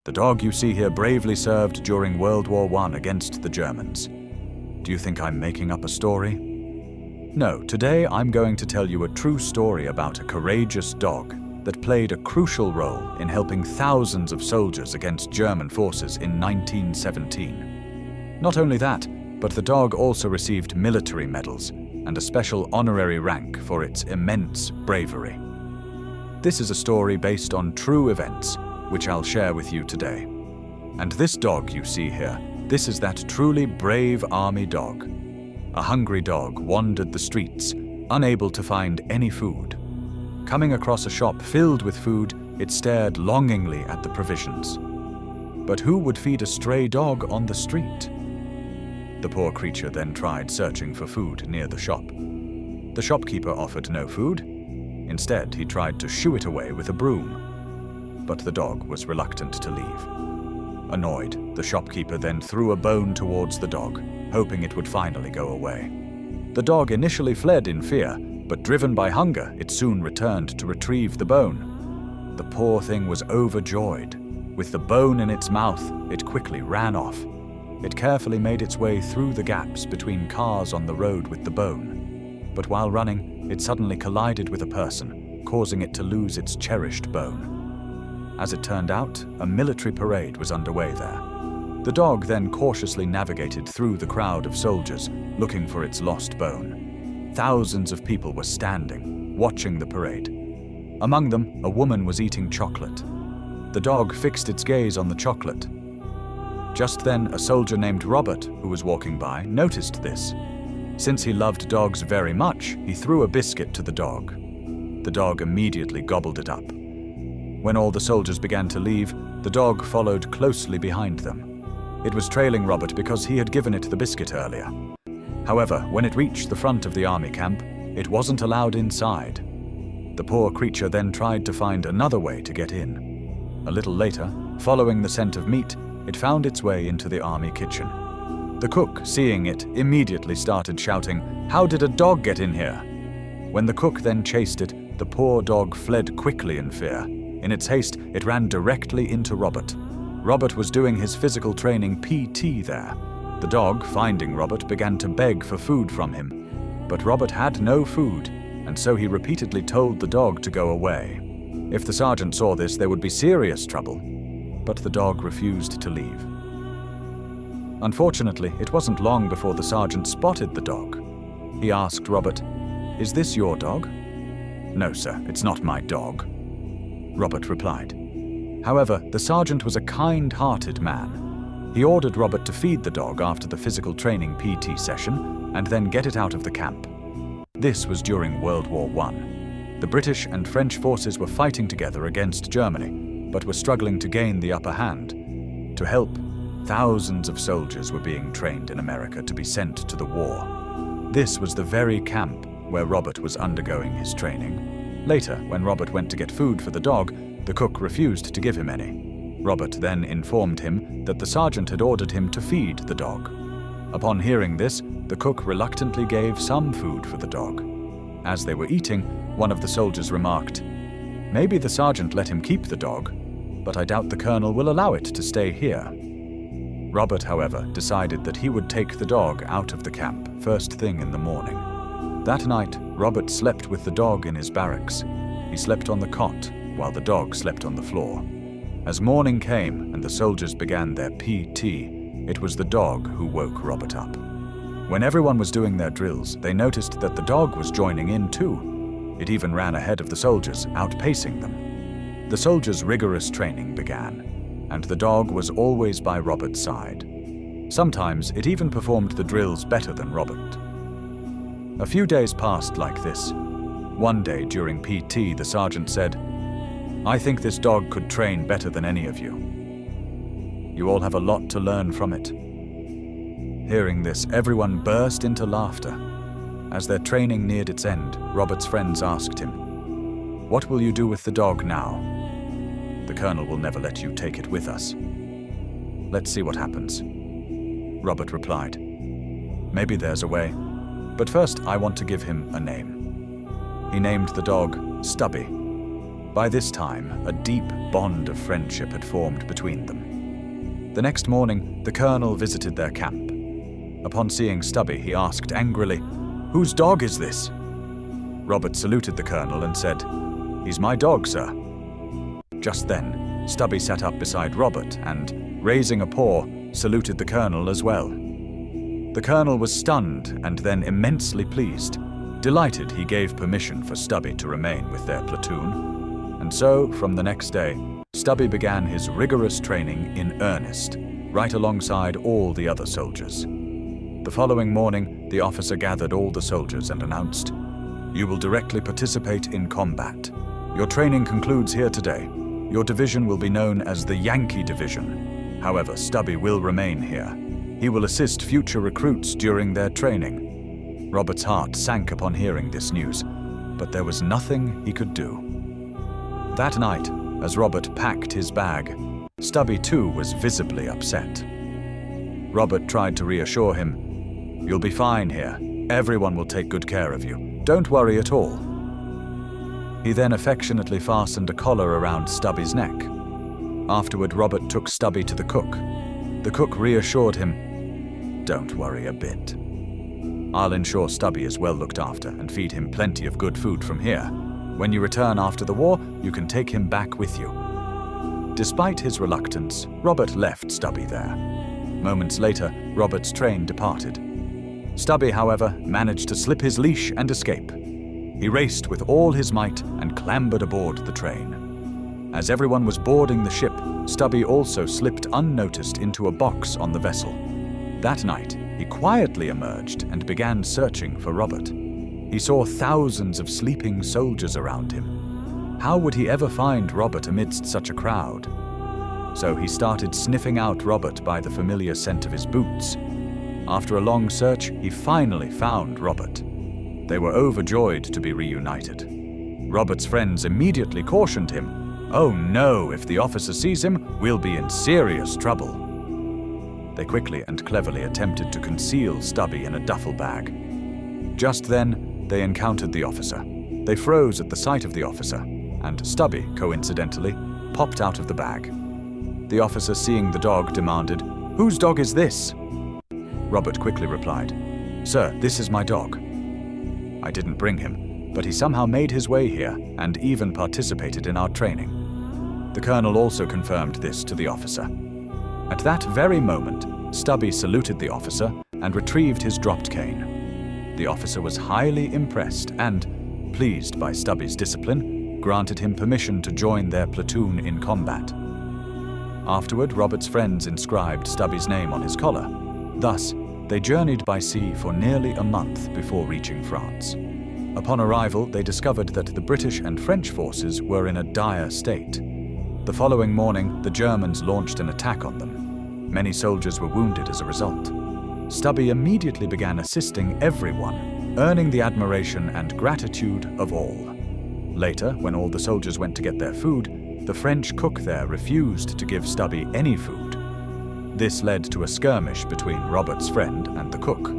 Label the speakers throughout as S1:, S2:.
S1: The dog you see here bravely served during World War I against the Germans. Do you think I'm making up a story? No, today I'm going to tell you a true story about a courageous dog that played a crucial role in helping thousands of soldiers against German forces in 1917. Not only that, but the dog also received military medals and a special honorary rank for its immense bravery. This is a story based on true events, which I'll share with you today. And this dog you see here, this is that truly brave army dog. A hungry dog wandered the streets, unable to find any food. Coming across a shop filled with food, it stared longingly at the provisions. But who would feed a stray dog on the street? The poor creature then tried searching for food near the shop. The shopkeeper offered no food. Instead, he tried to shoo it away with a broom. But the dog was reluctant to leave. Annoyed, the shopkeeper then threw a bone towards the dog, hoping it would finally go away. The dog initially fled in fear, but driven by hunger, it soon returned to retrieve the bone. The poor thing was overjoyed. With the bone in its mouth, it quickly ran off. It carefully made its way through the gaps between cars on the road with the bone. But while running, it suddenly collided with a person, causing it to lose its cherished bone. As it turned out, a military parade was underway there. The dog then cautiously navigated through the crowd of soldiers, looking for its lost bone. Thousands of people were standing, watching the parade. Among them, a woman was eating chocolate. The dog fixed its gaze on the chocolate. Just then, a soldier named Robert, who was walking by, noticed this. Since he loved dogs very much, he threw a biscuit to the dog. The dog immediately gobbled it up. When all the soldiers began to leave, the dog followed closely behind them. It was trailing Robert because he had given it the biscuit earlier. However, when it reached the front of the army camp, it wasn't allowed inside. The poor creature then tried to find another way to get in. A little later, following the scent of meat, it found its way into the army kitchen. The cook, seeing it, immediately started shouting, "How did a dog get in here?" When the cook then chased it, the poor dog fled quickly in fear. In its haste, it ran directly into Robert. Robert was doing his physical training PT there. The dog, finding Robert, began to beg for food from him. But Robert had no food, and so he repeatedly told the dog to go away. If the sergeant saw this, there would be serious trouble. But the dog refused to leave. Unfortunately, it wasn't long before the sergeant spotted the dog. He asked Robert, "Is this your dog?" "No, sir, it's not my dog," Robert replied. However, the sergeant was a kind-hearted man. He ordered Robert to feed the dog after the physical training PT session and then get it out of the camp. This was during World War I. The British and French forces were fighting together against Germany, but were struggling to gain the upper hand. To help, thousands of soldiers were being trained in America to be sent to the war. This was the very camp where Robert was undergoing his training. Later, when Robert went to get food for the dog, the cook refused to give him any. Robert then informed him that the sergeant had ordered him to feed the dog. Upon hearing this, the cook reluctantly gave some food for the dog. As they were eating, one of the soldiers remarked, "Maybe the sergeant let him keep the dog, but I doubt the colonel will allow it to stay here." Robert, however, decided that he would take the dog out of the camp first thing in the morning. That night, Robert slept with the dog in his barracks. He slept on the cot, while the dog slept on the floor. As morning came and the soldiers began their PT, it was the dog who woke Robert up. When everyone was doing their drills, they noticed that the dog was joining in too. It even ran ahead of the soldiers, outpacing them. The soldiers' rigorous training began, and the dog was always by Robert's side. Sometimes it even performed the drills better than Robert. A few days passed like this. One day during PT, the sergeant said, "I think this dog could train better than any of you. You all have a lot to learn from it." Hearing this, everyone burst into laughter. As their training neared its end, Robert's friends asked him, "What will you do with the dog now?" "The colonel will never let you take it with us." "Let's see what happens," Robert replied. "Maybe there's a way. But first, I want to give him a name." He named the dog Stubby. By this time, a deep bond of friendship had formed between them. The next morning, the colonel visited their camp. Upon seeing Stubby, he asked angrily, "Whose dog is this?" Robert saluted the colonel and said, "He's my dog, sir." Just then, Stubby sat up beside Robert and, raising a paw, saluted the colonel as well. The colonel was stunned and then immensely pleased. Delighted, he gave permission for Stubby to remain with their platoon. And so, from the next day, Stubby began his rigorous training in earnest, right alongside all the other soldiers. The following morning, the officer gathered all the soldiers and announced, "You will directly participate in combat. Your training concludes here today. Your division will be known as the Yankee Division. However, Stubby will remain here. He will assist future recruits during their training." Robert's heart sank upon hearing this news, but there was nothing he could do. That night, as Robert packed his bag, Stubby too was visibly upset. Robert tried to reassure him, "You'll be fine here. Everyone will take good care of you. Don't worry at all." He then affectionately fastened a collar around Stubby's neck. Afterward, Robert took Stubby to the cook. The cook reassured him, "Don't worry a bit. I'll ensure Stubby is well looked after and feed him plenty of good food from here. When you return after the war, you can take him back with you." Despite his reluctance, Robert left Stubby there. Moments later, Robert's train departed. Stubby, however, managed to slip his leash and escape. He raced with all his might and clambered aboard the train. As everyone was boarding the ship, Stubby also slipped unnoticed into a box on the vessel. That night, he quietly emerged and began searching for Robert. He saw thousands of sleeping soldiers around him. How would he ever find Robert amidst such a crowd? So he started sniffing out Robert by the familiar scent of his boots. After a long search, he finally found Robert. They were overjoyed to be reunited. Robert's friends immediately cautioned him, "Oh no, if the officer sees him, we'll be in serious trouble." They quickly and cleverly attempted to conceal Stubby in a duffel bag. Just then, they encountered the officer. They froze at the sight of the officer, and Stubby, coincidentally, popped out of the bag. The officer, seeing the dog, demanded, "Whose dog is this?" Robert quickly replied, "Sir, this is my dog. I didn't bring him, but he somehow made his way here and even participated in our training." The colonel also confirmed this to the officer. At that very moment, Stubby saluted the officer and retrieved his dropped cane. The officer was highly impressed and, pleased by Stubby's discipline, granted him permission to join their platoon in combat. Afterward, Robert's friends inscribed Stubby's name on his collar. Thus, they journeyed by sea for nearly a month before reaching France. Upon arrival, they discovered that the British and French forces were in a dire state. The following morning, the Germans launched an attack on them. Many soldiers were wounded as a result. Stubby immediately began assisting everyone, earning the admiration and gratitude of all. Later, when all the soldiers went to get their food, the French cook there refused to give Stubby any food. This led to a skirmish between Robert's friend and the cook.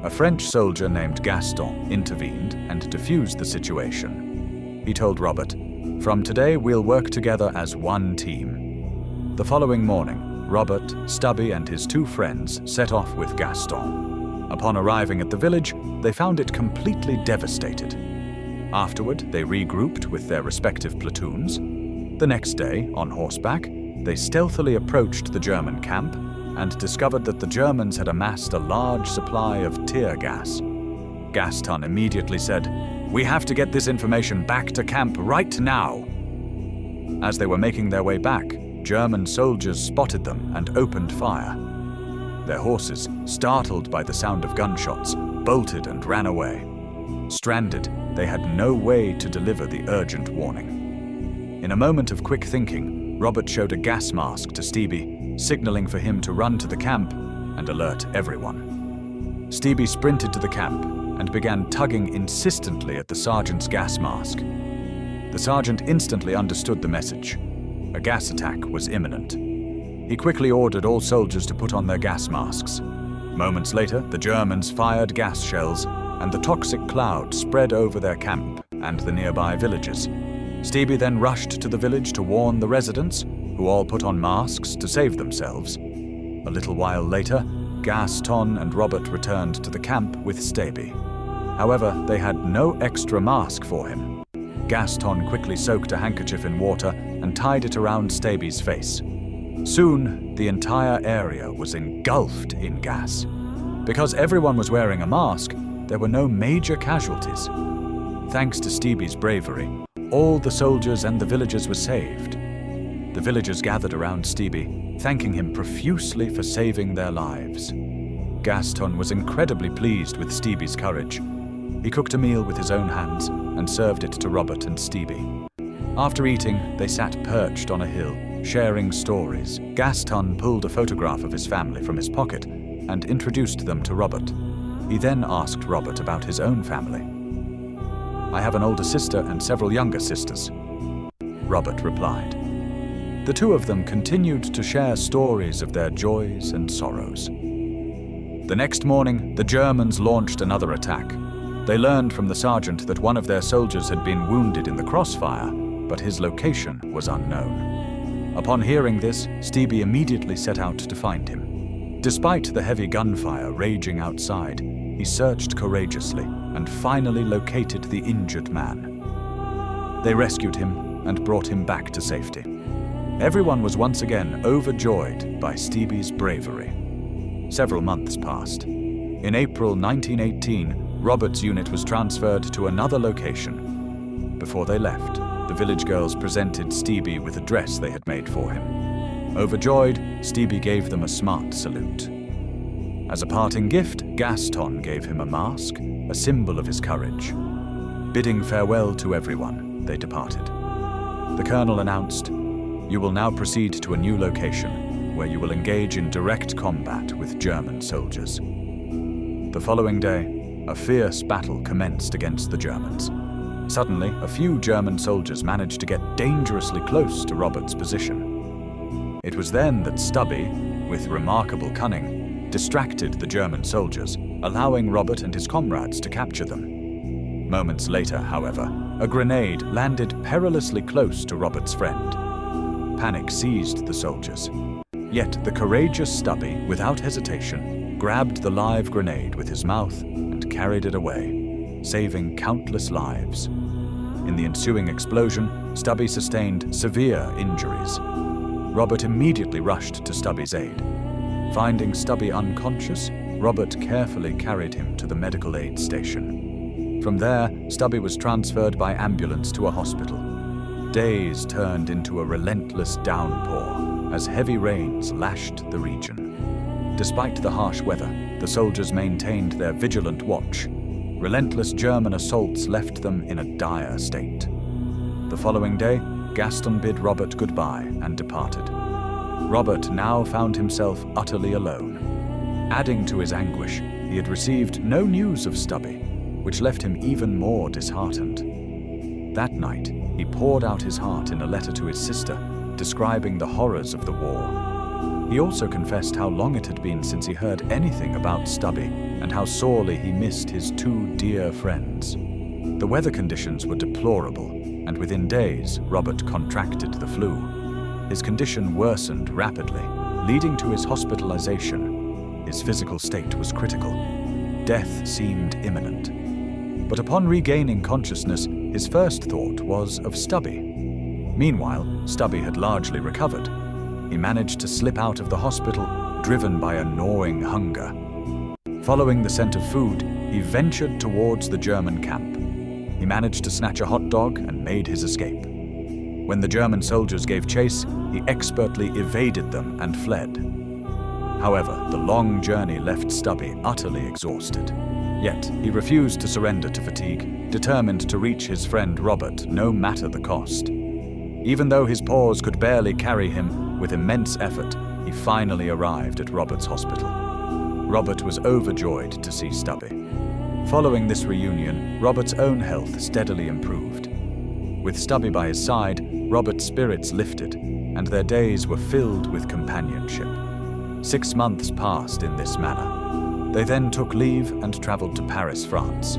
S1: A French soldier named Gaston intervened and defused the situation. He told Robert, "From today we'll work together as one team." The following morning, Robert, Stubby, and his two friends set off with Gaston. Upon arriving at the village, they found it completely devastated. Afterward, they regrouped with their respective platoons. The next day, on horseback, they stealthily approached the German camp and discovered that the Germans had amassed a large supply of tear gas. Gaston immediately said, "We have to get this information back to camp right now." As they were making their way back, German soldiers spotted them and opened fire. Their horses, startled by the sound of gunshots, bolted and ran away. Stranded, they had no way to deliver the urgent warning. In a moment of quick thinking, Robert showed a gas mask to Stubby, signaling for him to run to the camp and alert everyone. Stubby sprinted to the camp and began tugging insistently at the sergeant's gas mask. The sergeant instantly understood the message. A gas attack was imminent. He quickly ordered all soldiers to put on their gas masks. Moments later, the Germans fired gas shells, and the toxic cloud spread over their camp and the nearby villages. Stubby then rushed to the village to warn the residents, who all put on masks to save themselves. A little while later, Gaston and Robert returned to the camp with Stubby. However, they had no extra mask for him. Gaston quickly soaked a handkerchief in water and tied it around Stubby's face. Soon, the entire area was engulfed in gas. Because everyone was wearing a mask, there were no major casualties. Thanks to Stubby's bravery, all the soldiers and the villagers were saved. The villagers gathered around Stubby, thanking him profusely for saving their lives. Gaston was incredibly pleased with Stubby's courage. He cooked a meal with his own hands and served it to Robert and Stubby. After eating, they sat perched on a hill, sharing stories. Gaston pulled a photograph of his family from his pocket and introduced them to Robert. He then asked Robert about his own family. "I have an older sister and several younger sisters," Robert replied. The two of them continued to share stories of their joys and sorrows. The next morning, the Germans launched another attack. They learned from the sergeant that one of their soldiers had been wounded in the crossfire, but his location was unknown. Upon hearing this, Stubby immediately set out to find him. Despite the heavy gunfire raging outside, he searched courageously and finally located the injured man. They rescued him and brought him back to safety. Everyone was once again overjoyed by Stubby's bravery. Several months passed. In April 1918, Robert's unit was transferred to another location. Before they left, the village girls presented Stubby with a dress they had made for him. Overjoyed, Stubby gave them a smart salute. As a parting gift, Gaston gave him a mask, a symbol of his courage. Bidding farewell to everyone, they departed. The colonel announced, "You will now proceed to a new location, where you will engage in direct combat with German soldiers." The following day, a fierce battle commenced against the Germans. Suddenly, a few German soldiers managed to get dangerously close to Robert's position. It was then that Stubby, with remarkable cunning, distracted the German soldiers, allowing Robert and his comrades to capture them. Moments later, however, a grenade landed perilously close to Robert's friend. Panic seized the soldiers. Yet the courageous Stubby, without hesitation, grabbed the live grenade with his mouth and carried it away, saving countless lives. In the ensuing explosion, Stubby sustained severe injuries. Robert immediately rushed to Stubby's aid. Finding Stubby unconscious, Robert carefully carried him to the medical aid station. From there, Stubby was transferred by ambulance to a hospital. Days turned into a relentless downpour as heavy rains lashed the region. Despite the harsh weather, the soldiers maintained their vigilant watch. Relentless German assaults left them in a dire state. The following day, Gaston bid Robert goodbye and departed. Robert now found himself utterly alone. Adding to his anguish, he had received no news of Stubby, which left him even more disheartened. That night, he poured out his heart in a letter to his sister, describing the horrors of the war. He also confessed how long it had been since he heard anything about Stubby and how sorely he missed his two dear friends. The weather conditions were deplorable, and within days, Robert contracted the flu. His condition worsened rapidly, leading to his hospitalization. His physical state was critical. Death seemed imminent. But upon regaining consciousness, his first thought was of Stubby. Meanwhile, Stubby had largely recovered. He managed to slip out of the hospital, driven by a gnawing hunger. Following the scent of food, he ventured towards the German camp. He managed to snatch a hot dog and made his escape. When the German soldiers gave chase, he expertly evaded them and fled. However, the long journey left Stubby utterly exhausted. Yet, he refused to surrender to fatigue, determined to reach his friend Robert no matter the cost. Even though his paws could barely carry him, with immense effort, he finally arrived at Robert's hospital. Robert was overjoyed to see Stubby. Following this reunion, Robert's own health steadily improved. With Stubby by his side, Robert's spirits lifted, and their days were filled with companionship. 6 months passed in this manner. They then took leave and traveled to Paris, France.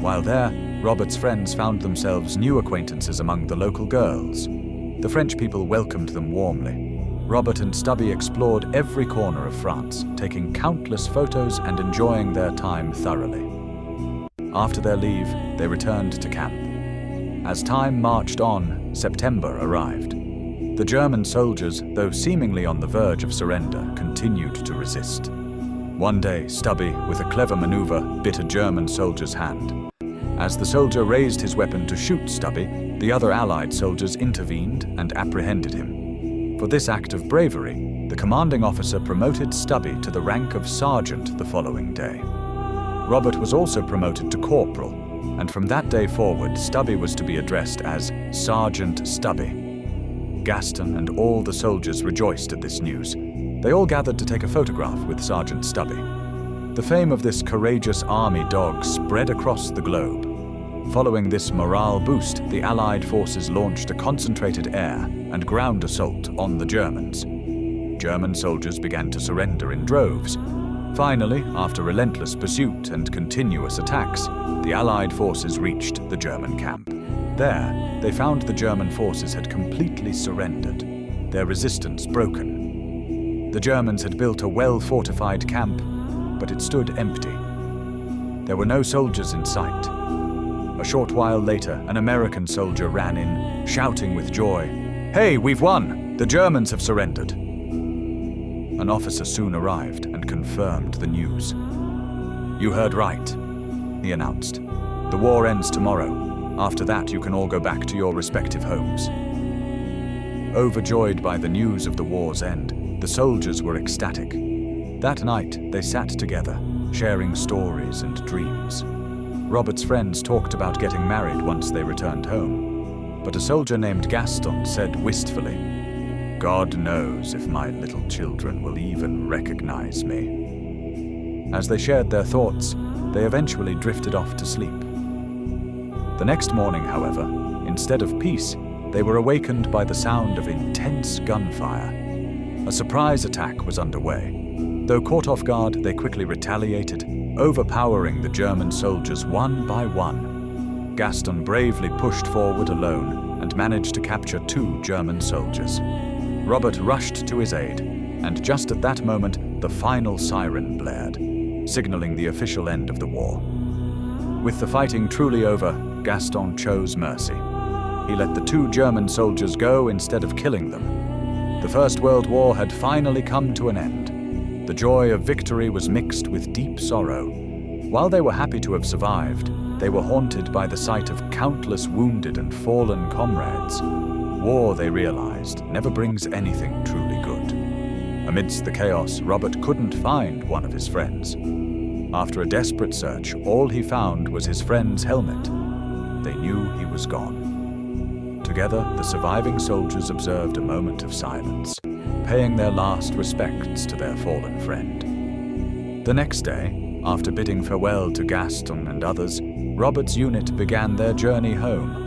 S1: While there, Robert's friends found themselves new acquaintances among the local girls. The French people welcomed them warmly. Robert and Stubby explored every corner of France, taking countless photos and enjoying their time thoroughly. After their leave, they returned to camp. As time marched on, September arrived. The German soldiers, though seemingly on the verge of surrender, continued to resist. One day, Stubby, with a clever maneuver, bit a German soldier's hand. As the soldier raised his weapon to shoot Stubby, the other Allied soldiers intervened and apprehended him. For this act of bravery, the commanding officer promoted Stubby to the rank of sergeant the following day. Robert was also promoted to corporal, and from that day forward, Stubby was to be addressed as Sergeant Stubby. Gaston and all the soldiers rejoiced at this news. They all gathered to take a photograph with Sergeant Stubby. The fame of this courageous army dog spread across the globe. Following this morale boost, the Allied forces launched a concentrated air and ground assault on the Germans. German soldiers began to surrender in droves. Finally, after relentless pursuit and continuous attacks, the Allied forces reached the German camp. There, they found the German forces had completely surrendered, their resistance broken. The Germans had built a well-fortified camp, but it stood empty. There were no soldiers in sight. A short while later, an American soldier ran in, shouting with joy, "Hey, we've won! The Germans have surrendered!" An officer soon arrived and confirmed the news. "You heard right," he announced. "The war ends tomorrow. After that, you can all go back to your respective homes." Overjoyed by the news of the war's end, the soldiers were ecstatic. That night, they sat together, sharing stories and dreams. Robert's friends talked about getting married once they returned home, but a soldier named Gaston said wistfully, "God knows if my little children will even recognize me." As they shared their thoughts, they eventually drifted off to sleep. The next morning, however, instead of peace, they were awakened by the sound of intense gunfire. A surprise attack was underway. Though caught off guard, they quickly retaliated, overpowering the German soldiers one by one. Gaston bravely pushed forward alone and managed to capture 2 German soldiers. Robert rushed to his aid, and just at that moment, the final siren blared, signaling the official end of the war. With the fighting truly over, Gaston chose mercy. He let the 2 German soldiers go instead of killing them. The First World War had finally come to an end. The joy of victory was mixed with deep sorrow. While they were happy to have survived, they were haunted by the sight of countless wounded and fallen comrades. War, they realized, never brings anything truly good. Amidst the chaos, Robert couldn't find one of his friends. After a desperate search, all he found was his friend's helmet. They knew he was gone. Together, the surviving soldiers observed a moment of silence, paying their last respects to their fallen friend. The next day, after bidding farewell to Gaston and others, Robert's unit began their journey home.